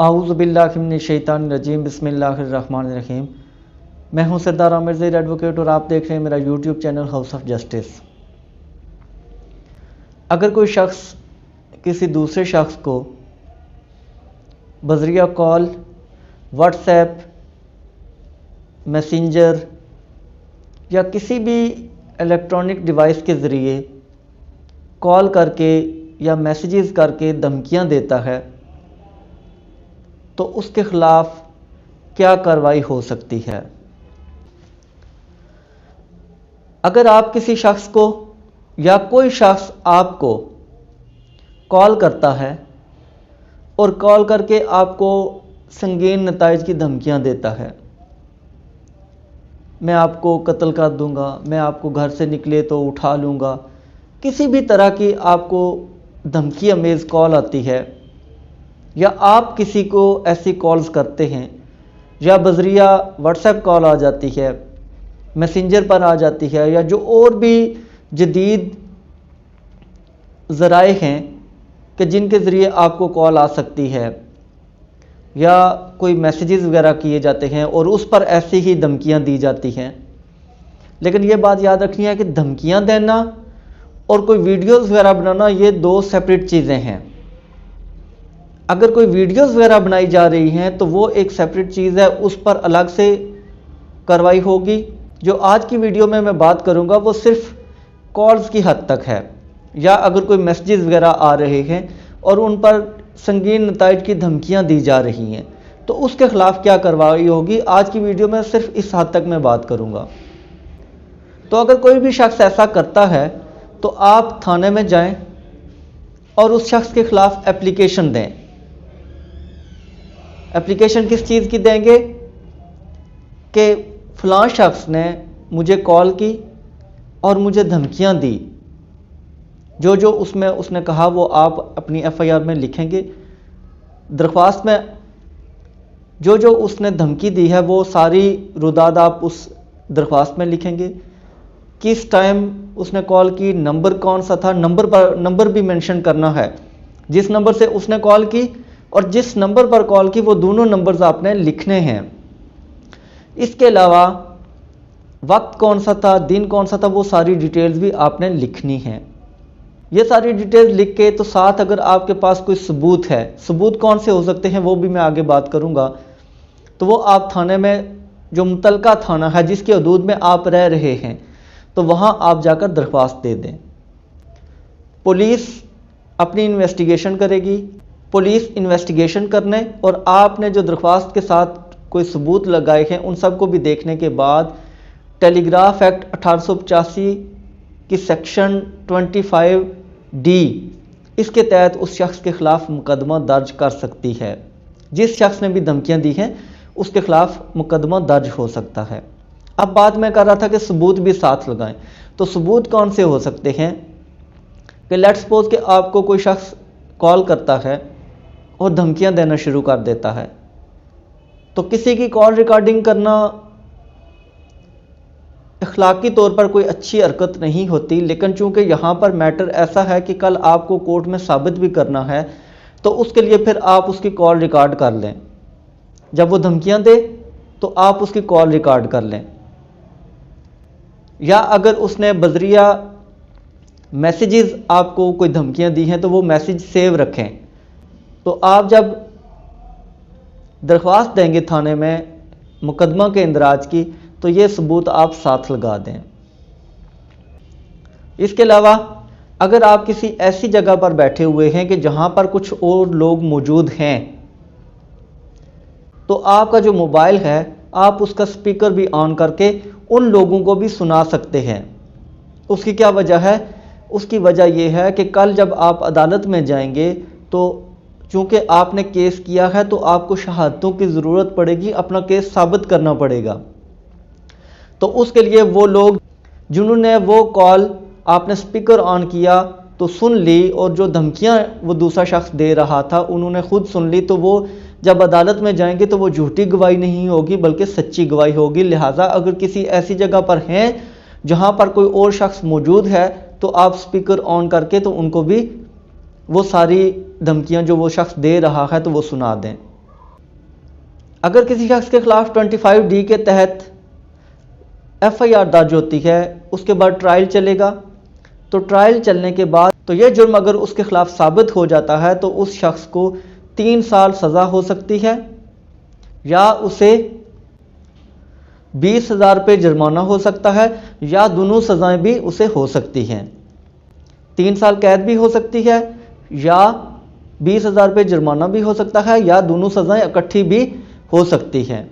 आऊज़ु बिल्लाहि मिनश शैतानिर रजीम बिस्मिल्लाहिर्रहमानिर्रहीम। मैं हूं सरदार आमिर ज़ैद एडवोकेट और आप देख रहे हैं मेरा YouTube channel house of justice. अगर कोई शख्स किसी दूसरे शख्स को बज़रिया कॉल, व्हाट्सएप, मैसेंजर या किसी भी इलेक्ट्रॉनिक डिवाइस के ज़रिए कॉल करके या मैसेजेस करके धमकियां देता है तो उसके ख़िलाफ़ क्या कार्रवाई हो सकती है। अगर आप किसी शख्स को या कोई शख्स आपको कॉल करता है और कॉल करके आपको संगीन नताइज की धमकियां देता है, मैं आपको कत्ल कर दूंगा, मैं आपको घर से निकले तो उठा लूँगा, किसी भी तरह की आपको धमकी अमेज़ कॉल आती है या आप किसी को ऐसी कॉल्स करते हैं या बज़रिया व्हाट्सएप कॉल आ जाती है, मैसेंजर पर आ जाती है या जो और भी जदीद ज़राए हैं कि जिनके ज़रिए आपको कॉल आ सकती है या कोई मैसेजेस वगैरह किए जाते हैं और उस पर ऐसी ही धमकियां दी जाती हैं। लेकिन ये बात याद रखनी है कि धमकियां देना और कोई वीडियोस वगैरह बनाना ये दो सेपरेट चीज़ें हैं। अगर कोई वीडियोस वगैरह बनाई जा रही हैं तो वो एक सेपरेट चीज़ है, उस पर अलग से कार्रवाई होगी। जो आज की वीडियो में मैं बात करूंगा वो सिर्फ कॉल्स की हद तक है, या अगर कोई मैसेजेस वगैरह आ रहे हैं और उन पर संगीन नताइज की धमकियां दी जा रही हैं तो उसके खिलाफ क्या कार्रवाई होगी, आज की वीडियो में सिर्फ इस हद तक मैं बात करूंगा। तो अगर कोई भी शख्स ऐसा करता है तो आप थाने में जाएं और उस शख्स के खिलाफ एप्लीकेशन दें। एप्लीकेशन किस चीज़ की देंगे कि फ़लाँ शख्स ने मुझे कॉल की और मुझे धमकियां दी, जो जो उसमें उसने कहा वो आप अपनी एफआईआर में लिखेंगे। दरख्वास्त में जो जो उसने धमकी दी है वो सारी रुदाद आप उस दरख्वास्त में लिखेंगे। किस टाइम उसने कॉल की, नंबर कौन सा था, नंबर भी मेंशन करना है, जिस नंबर से उसने कॉल की और जिस नंबर पर कॉल की वो दोनों नंबर्स आपने लिखने हैं। इसके अलावा वक्त कौन सा था, दिन कौन सा था, वो सारी डिटेल्स भी आपने लिखनी है। ये सारी डिटेल्स लिख के तो साथ अगर आपके पास कोई सबूत है, सबूत कौन से हो सकते हैं वो भी मैं आगे बात करूंगा, तो वो आप थाने में जो मुतलका थाना है जिसके हदूद में आप रह रहे हैं तो वहाँ आप जाकर दरख्वास्त दे दें। पुलिस अपनी इन्वेस्टिगेशन करेगी। पुलिस इन्वेस्टिगेशन करने और आपने जो दरख्वास्त के साथ कोई सबूत लगाए हैं उन सब को भी देखने के बाद टेलीग्राफ एक्ट 1885 की सेक्शन 25D इसके तहत उस शख्स के खिलाफ मुकदमा दर्ज कर सकती है। जिस शख्स ने भी धमकियां दी हैं उसके खिलाफ मुकदमा दर्ज हो सकता है। अब बात मैं कर रहा था कि सबूत भी साथ लगाएं, तो सबूत कौन से हो सकते हैं कि लेट्स सपोज कि आपको कोई शख्स कॉल करता है और धमकियां देना शुरू कर देता है, तो किसी की कॉल रिकॉर्डिंग करना अखलाकी तौर पर कोई अच्छी हरकत नहीं होती, लेकिन चूंकि यहाँ पर मैटर ऐसा है कि कल आपको कोर्ट में साबित भी करना है तो उसके लिए फिर आप उसकी कॉल रिकॉर्ड कर लें। जब वो धमकियां दे तो आप उसकी कॉल रिकॉर्ड कर लें, या अगर उसने बज़रिया मैसेजेस आपको कोई धमकियां दी हैं तो वो मैसेज सेव रखें। तो आप जब दरख्वास्त देंगे थाने में मुकदमा के इंदराज की तो ये सबूत आप साथ लगा दें। इसके अलावा अगर आप किसी ऐसी जगह पर बैठे हुए हैं कि जहां पर कुछ और लोग मौजूद हैं तो आपका जो मोबाइल है आप उसका स्पीकर भी ऑन करके उन लोगों को भी सुना सकते हैं। उसकी क्या वजह है? उसकी वजह यह है कि कल जब आप अदालत में जाएंगे तो चूंकि आपने केस किया है तो आपको शहादतों की ज़रूरत पड़ेगी, अपना केस साबित करना पड़ेगा। तो उसके लिए वो लोग जिन्होंने वो कॉल आपने स्पीकर ऑन किया तो सुन ली और जो धमकियां वो दूसरा शख्स दे रहा था उन्होंने खुद सुन ली, तो वो जब अदालत में जाएंगे तो वो झूठी गवाही नहीं होगी बल्कि सच्ची गवाही होगी। लिहाजा अगर किसी ऐसी जगह पर हैं जहां पर कोई और शख्स मौजूद है तो आप स्पीकर ऑन करके तो उनको भी वो सारी धमकियां जो वो शख्स दे रहा है तो वो सुना दें। अगर किसी शख्स के खिलाफ 25D के तहत FIR दर्ज होती है, उसके बाद ट्रायल चलेगा, तो ट्रायल चलने के बाद तो यह जुर्म अगर उसके खिलाफ साबित हो जाता है तो उस शख्स को 3 साल सज़ा हो सकती है, या उसे 20,000 रुपये जुर्माना हो सकता है, या दोनों सज़ाएं भी उसे हो सकती हैं। 3 साल कैद भी हो सकती है, या 20,000 रुपये जुर्माना भी हो सकता है, या दोनों सज़ाएं इकट्ठी भी हो सकती हैं।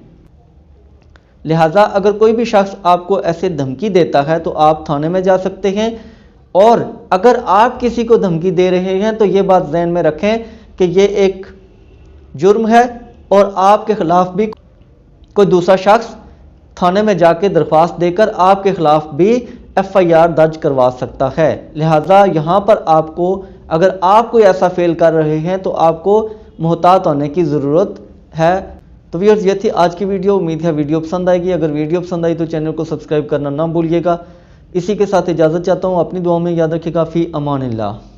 लिहाजा अगर कोई भी शख्स आपको ऐसे धमकी देता है तो आप थाने में जा सकते हैं, और अगर आप किसी को धमकी दे रहे हैं तो ये बात ज़हन में रखें कि ये एक जुर्म है और आपके खिलाफ भी कोई दूसरा शख्स थाने में जाके दरख्वास्त देकर आपके खिलाफ भी FIR दर्ज करवा सकता है। लिहाजा यहाँ पर आपको, अगर आप कोई ऐसा फेल कर रहे हैं तो आपको मुहतात होने की ज़रूरत है। तो व्यूअर्स, ये थी आज की वीडियो। उम्मीद है वीडियो पसंद आएगी। अगर वीडियो पसंद आई तो चैनल को सब्सक्राइब करना ना भूलिएगा। इसी के साथ इजाज़त चाहता हूँ। अपनी दुआ में याद रखिएगा। फ़ी अमानिल्लाह।